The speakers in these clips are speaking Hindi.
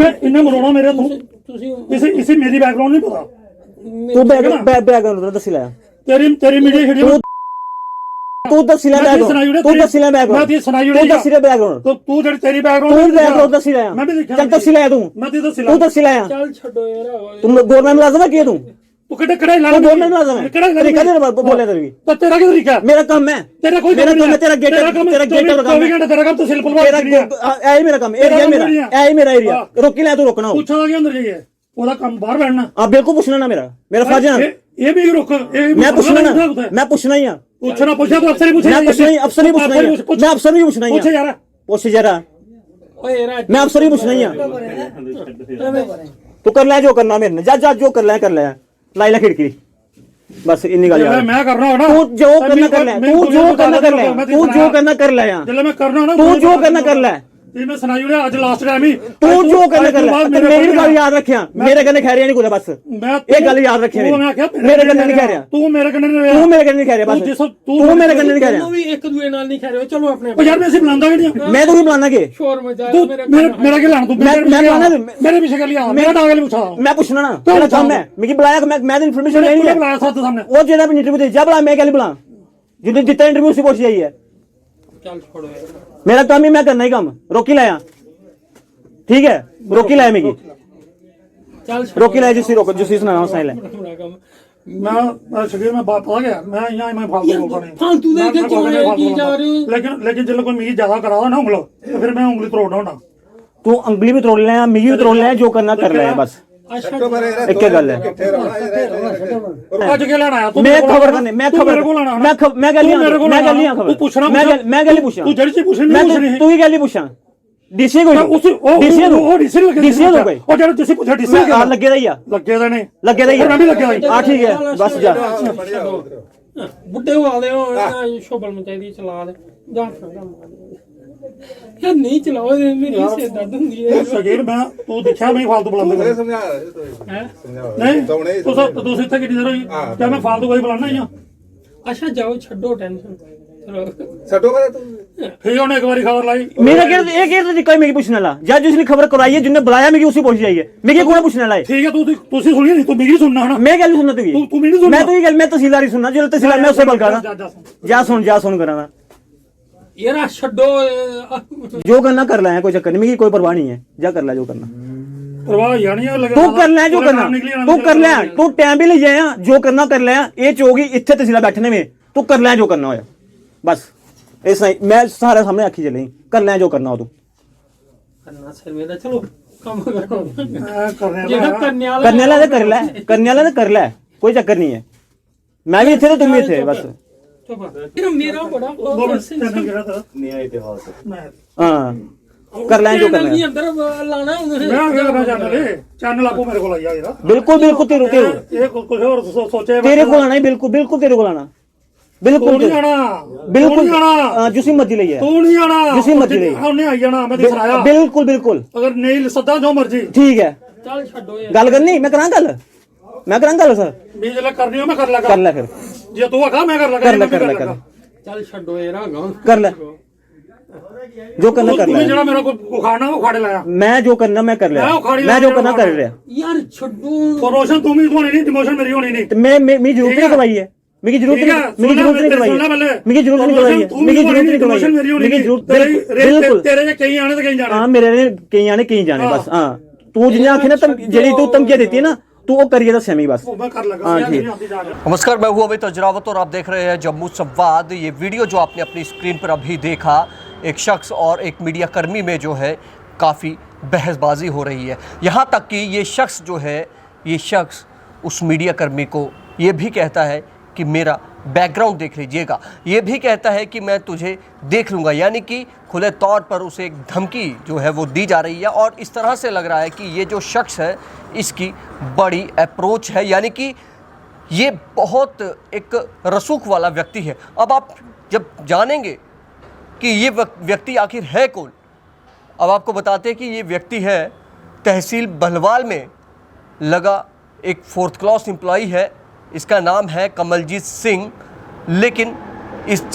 इन्हें मरोना मेरे इसी मेरी बैकग्राउंड नहीं पता तू बैकग्राउंड दस लाया तेरी तेरी मीडिया शेड्यूल तू दस लाया बैकग्राउंड तू दस लाया बैकग्राउंड मैं सुनाई तू दस लाया बैकग्राउंड तो तू जेडी तेरी तू बैकग्राउंड बैकग्राउंड दस लाया मैं भी देखा चल दस लाया तू मैं दे दस तू दस लाया चल छड्डो यार तुम गवर्नमेंट मुलाजिम है तू तू कितने कड़ाई ला गवर्नमेंट मुलाजिम है कड़ाई तरीका तेरा बोले तेरी तो तेरा क्या तरीका मेरा काम है तेरा कोई मेरा काम है तेरा गेट का काम तेरा काम तो सिंपल बात तेरा यही मेरा काम एरिया मेरा यही मेरा एरिया रोकी ले तू रोकना पूछा कि अंदर जाइए ओदा काम बाहर बैठना आप बिल्कुल पूछना ना मेरा फर्ज है ये भी रोक मैं पूछना ना मैं पूछना ही पूछना पूछा तो अफसर ही पूछे मैं पूछना ही अफसर ही पूछना ही मैं अफसर ही पूछना ही पूछे यार पूछ जरा ओए यार मैं अफसर ही पूछना ही तू कर ले जो करना मेरे ने जा जो कर ले लाई ला खिड़की बस इन्नी गल यार मैं कर रहा हूं ना तू जो करना कर ले तू जो करना कर ले तू जो करना कर ले यार जल्ले मैं करना ना तू जो करना कर ले ये मैं सुनाई उड़े आज लास्ट टाइम ही तू जो करना कर ले मेरी गल याद रखिया मेरे कन्ने खैरिया नहीं कुछ बस मैं ये गल याद रखिया मेरे कन्ने नहीं खैरिया तू मेरे कन्ने नहीं तू मेरे कन्ने नहीं खैरिया बस तू मेरे कन्ने नहीं खैरिया तू भी एक दूए नाल नहीं खा रहे हो चलो अपने ओ यार मैं ऐसे बुलांदा नहीं मैं तो नहीं बुलाना के शोर मचा तू मेरे मेरा क्या लाना तू मैं बुलाना मेरे पीछे कर लिया मेरा डांग नहीं पूछा मैं पूछना ना तेरा काम है मैं बुलाया मैं इन्फॉर्मेशन नहीं है बुलाया साथ सामने वो जेड़ा भी इंटरव्यू दे जा बुला मैं क्या बुला जितने जितना इंटरव्यू से पूछ जाइए चल छोड़ो यार मेरा काम ही मैं करना ही काम रोकी लाया ठीक है रोकी लाया मेरी चल रोकी लाया जिसी रोको जिसी सुना साइल है मैं शकीर में बात आ गया मैं यहाँ मैं फालतू बोल रहा नहीं फालतू दे के क्यों की जा रहे हो लेकिन जिल्ले कोई मिगी ज्यादा करा ना उंगल तो फिर मैं उंगली तोड़ना होना तू अंगली भी तोड़ ले मिगी भी तोड़ ले जो करना कर ले बस एक गल है आज के लेना आया तू मैं खबर करने मैं खबर मैं गलियां खबर तू पूछना मैं गली पूछा तू जड़ी से पूछनी तू ही गली पूछा डीसी को डीसी लगे डीसी हो गई और जरा डीसी पूछा डीसी लगे रही लगे दा नहीं लगे रही मैं भी लगे रही हां ठीक है बस जा बुड्ढे वाले हो शोभल मचाई चला दे जा यार नहीं चलाओ मेरी से दर्द हुंदी है शकीर मैं तू देखा मैं फालतू बुलांदा समझा नहीं तू इत्थे कितनी देर होई क्या मैं फालतू कोई बुलाना ही अच्छा जाओ छड्डो टेंशन छड्डो करे तू ठीक है एक बारी खबर लाई मेरा के कोई मेरी पूछने ला जा जिसने खबर कराई है जिसने बुलाया मेरी उसी पूछ जाइए मेरी कोई पूछने ला ठीक है तू सुनिए नहीं तू मेरी सुनना है ना मैं क्या सुनना तू मेरी सुनना मैं तो ये गल मैं तहसीलदार ही सुनना जो तहसीलदार मैं उससे बल करना जा सुन कराना यार छड्डो जो करना कर ले कोई चक्कर नहीं मेरी कोई परवाह नहीं है जा कर ले जो करना परवाह यानी तू कर ले जो करना तू कर ले तू टाइम भी ले जाया जो करना कर ले ये चोगी इत्थे तहसीलदार बैठने में तू कर ले जो करना होया बस ऐसा ही मैं सारे सामने आखी चली कर ले जो करना हो तू करना सर मेरा चलो काम करो करने वाला कर ले कोई चक्कर नहीं है मैं भी इत्थे तो तुम भी इत्थे बस मेरा बड़ा न्याय इतिहास हां कर ले जो करना अंदर लाना चैनल आपको मेरे को लाइया यार बिल्कुल तेरे ये कुछ और सोचे तेरे को आना बिल्कुल तेरे को आना बिल्कुल नहीं आना बिल्कुल जिसी मर्जी ले तू नहीं आना जिसी मर्जी ले हमने आई जाना मैं दिखाया बिल्कुल अगर नहीं सदा जो मर्जी ठीक है चल छड्डो गल करनी मैं करा गल सर मैं जला करनी हो मैं कर लगा कर ले फिर जे तू आखा मैं कर लगा कर चल छड्डो यार कर ले जो करना कर ले जरा मेरे को उखाड़ना उखाड़े लाया मैं जो करना मैं कर लिया मैं जो करना कर रहा यार छड्डो प्रमोशन तुम ही होनी नहीं डिमोशन मेरी होनी नहीं मैं मेरी जरूरत नहीं करवाई है मेरी जरूरत नहीं करवाई मेरी जरूरत नहीं करवाई है मेरी जरूरत नहीं करवाई है मेरी जरूरत बिल्कुल तेरे कहीं आने तो कहीं जाने हां मेरे कहीं आने कहीं जाने बस हां तू जिन्हें आखे ना जेडी तू धमकियां देती है ना तू वो करिए तो सेमी बस मैं कर लगा हां ठीक नमस्कार, मैं हूं अमित अजरावत और आप देख रहे हैं जम्मू संवाद। ये वीडियो जो आपने अपनी स्क्रीन पर अभी देखा, एक शख्स और एक मीडिया कर्मी में जो है काफ़ी बहसबाजी हो रही है। यहाँ तक कि ये शख्स जो है, ये शख्स उस मीडिया कर्मी को ये भी कहता है कि मेरा बैकग्राउंड देख लीजिएगा, ये भी कहता है कि मैं तुझे देख लूँगा, यानी कि खुले तौर पर उसे एक धमकी जो है वो दी जा रही है। और इस तरह से लग रहा है कि ये जो शख्स है इसकी बड़ी अप्रोच है, यानी कि ये बहुत एक रसूख वाला व्यक्ति है। अब आप जब जानेंगे कि ये व्यक्ति आखिर है कौन, अब आपको बताते हैं कि ये व्यक्ति है तहसील बहलवाल में लगा एक 4th क्लास एम्प्लॉई है। इसका नाम है कमलजीत सिंह। लेकिन इन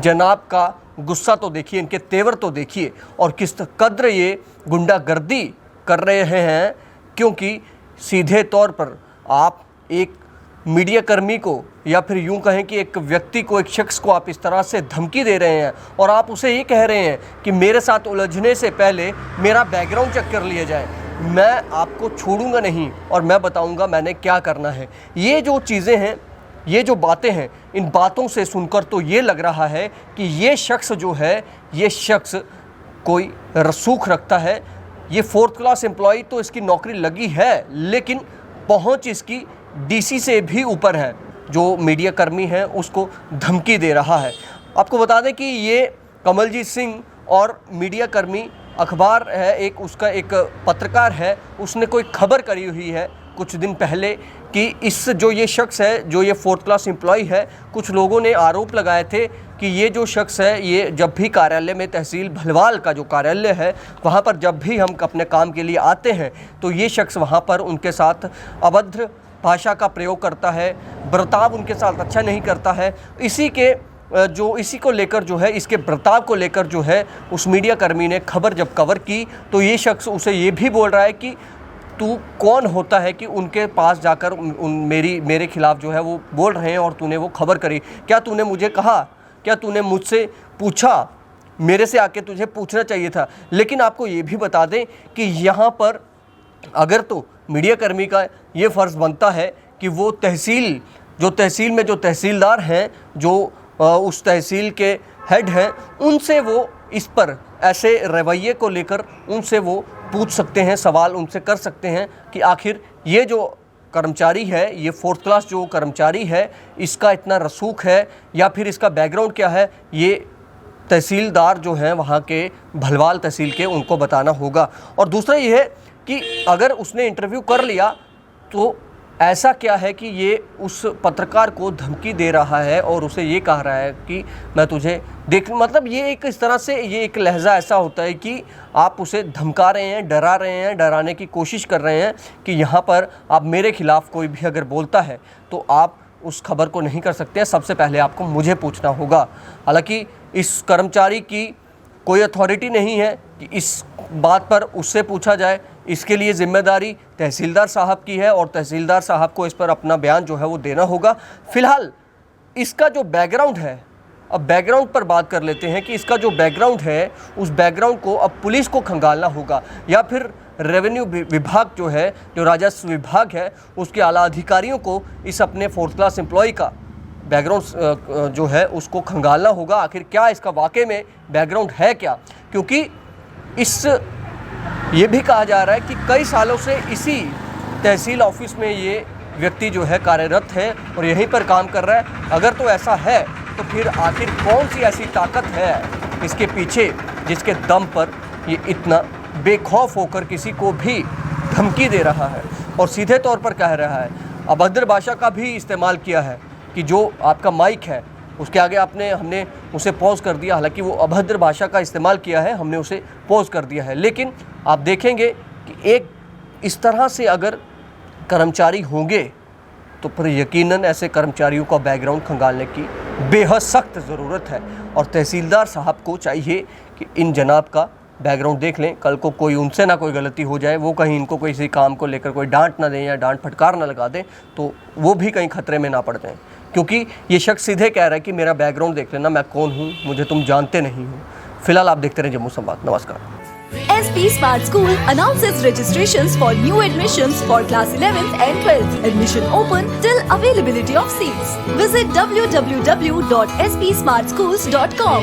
जनाब का गुस्सा तो देखिए, इनके तेवर तो देखिए, और किस कद्र ये गुंडागर्दी कर रहे हैं। क्योंकि सीधे तौर पर आप एक मीडिया कर्मी को, या फिर यूं कहें कि एक व्यक्ति को, एक शख्स को आप इस तरह से धमकी दे रहे हैं, और आप उसे ये कह रहे हैं कि मेरे साथ उलझने से पहले मेरा बैकग्राउंड चेक कर लिया जाए, मैं आपको छोड़ूंगा नहीं और मैं बताऊंगा मैंने क्या करना है। ये जो चीज़ें हैं, ये जो बातें हैं, इन बातों से सुनकर तो ये लग रहा है कि ये शख्स जो है, ये शख्स कोई रसूख रखता है। ये 4th क्लास एम्प्लॉय तो इसकी नौकरी लगी है, लेकिन पहुंच इसकी डीसी से भी ऊपर है। जो मीडिया कर्मी है उसको धमकी दे रहा है। आपको बता दें कि ये कमलजीत सिंह और मीडिया कर्मी, अखबार है एक, उसका एक पत्रकार है, उसने कोई खबर करी हुई है कुछ दिन पहले कि इस जो ये शख्स है, जो ये 4th क्लास एम्प्लॉय है, कुछ लोगों ने आरोप लगाए थे कि ये जो शख्स है, ये जब भी कार्यालय में, तहसील भलवाल का जो कार्यालय है, वहाँ पर जब भी हम अपने काम के लिए आते हैं तो ये शख्स वहाँ पर उनके साथ अभद्र भाषा का प्रयोग करता है, बर्ताव उनके साथ अच्छा नहीं करता है। इसी को लेकर जो है, इसके बर्ताव को लेकर जो है, उस मीडिया कर्मी ने खबर जब कवर की तो ये शख्स उसे ये भी बोल रहा है कि तू कौन होता है कि उनके पास जाकर मेरे खिलाफ जो है वो बोल रहे हैं, और तूने वो खबर करी, क्या तूने मुझे कहा, क्या तूने मुझसे पूछा, मेरे से आके तुझे पूछना चाहिए था। लेकिन आपको ये भी बता दें कि यहाँ पर अगर तो मीडिया कर्मी का ये फ़र्ज़ बनता है कि वो तहसील में जो तहसीलदार हैं, जो उस तहसील के हेड हैं, उनसे वो इस पर ऐसे रवैये को लेकर उनसे वो पूछ सकते हैं, सवाल उनसे कर सकते हैं कि आखिर ये जो कर्मचारी है, ये 4th क्लास जो कर्मचारी है, इसका इतना रसूख है या फिर इसका बैकग्राउंड क्या है। ये तहसीलदार जो हैं वहाँ के, भलवाल तहसील के, उनको बताना होगा। और दूसरा ये है कि अगर उसने इंटरव्यू कर लिया तो ऐसा क्या है कि ये उस पत्रकार को धमकी दे रहा है और उसे ये कह रहा है कि मैं तुझे देख, मतलब ये एक इस तरह से, ये एक लहजा ऐसा होता है कि आप उसे धमका रहे हैं, डरा रहे हैं, डराने की कोशिश कर रहे हैं कि यहाँ पर आप मेरे खिलाफ कोई भी अगर बोलता है तो आप उस खबर को नहीं कर सकते, सबसे पहले आपको मुझे पूछना होगा। हालांकि इस कर्मचारी की कोई अथॉरिटी नहीं है कि इस बात पर उससे पूछा जाए, इसके लिए ज़िम्मेदारी तहसीलदार साहब की है और तहसीलदार साहब को इस पर अपना बयान जो है वो देना होगा। फ़िलहाल इसका जो बैकग्राउंड है, अब बैकग्राउंड पर बात कर लेते हैं कि इसका जो बैकग्राउंड है, उस बैकग्राउंड को अब पुलिस को खंगालना होगा, या फिर रेवेन्यू विभाग जो है, जो राजस्व विभाग है, उसके आला अधिकारियों को इस अपने 4th क्लास एम्प्लॉय का बैकग्राउंड जो है उसको खंगालना होगा। आखिर क्या इसका वाकई में बैकग्राउंड है क्या, क्योंकि ये भी कहा जा रहा है कि कई सालों से इसी तहसील ऑफिस में ये व्यक्ति जो है कार्यरत है और यहीं पर काम कर रहा है। अगर तो ऐसा है तो फिर आखिर कौन सी ऐसी ताकत है इसके पीछे जिसके दम पर ये इतना बेखौफ होकर किसी को भी धमकी दे रहा है और सीधे तौर पर कह रहा है। अभद्र भाषा का भी इस्तेमाल किया है कि जो आपका माइक है उसके आगे हमने उसे पॉज कर दिया, हालांकि वो अभद्र भाषा का इस्तेमाल किया है, हमने उसे पॉज कर दिया है। लेकिन आप देखेंगे कि एक इस तरह से अगर कर्मचारी होंगे तो फिर यकीनन ऐसे कर्मचारियों का बैकग्राउंड खंगालने की बेहद सख्त ज़रूरत है और तहसीलदार साहब को चाहिए कि इन जनाब का बैकग्राउंड देख लें। कल को कोई उनसे ना कोई गलती हो जाए, वो कहीं इनको किसी काम को लेकर कोई डांट ना दें या डांट फटकार ना लगा दें तो वो भी कहीं खतरे में ना पड़ जाएं, क्योंकि ये शख्स सीधे कह रहा है कि मेरा बैकग्राउंड देख लेना, मैं कौन हूँ, मुझे तुम जानते नहीं हो। फिलहाल आप देखते रहें जम्मू संवाद। नमस्कार। SP Smart School announces registrations for new admissions for class 11th and 12th. Admission open till availability of seats. Visit www.spsmartschools.com.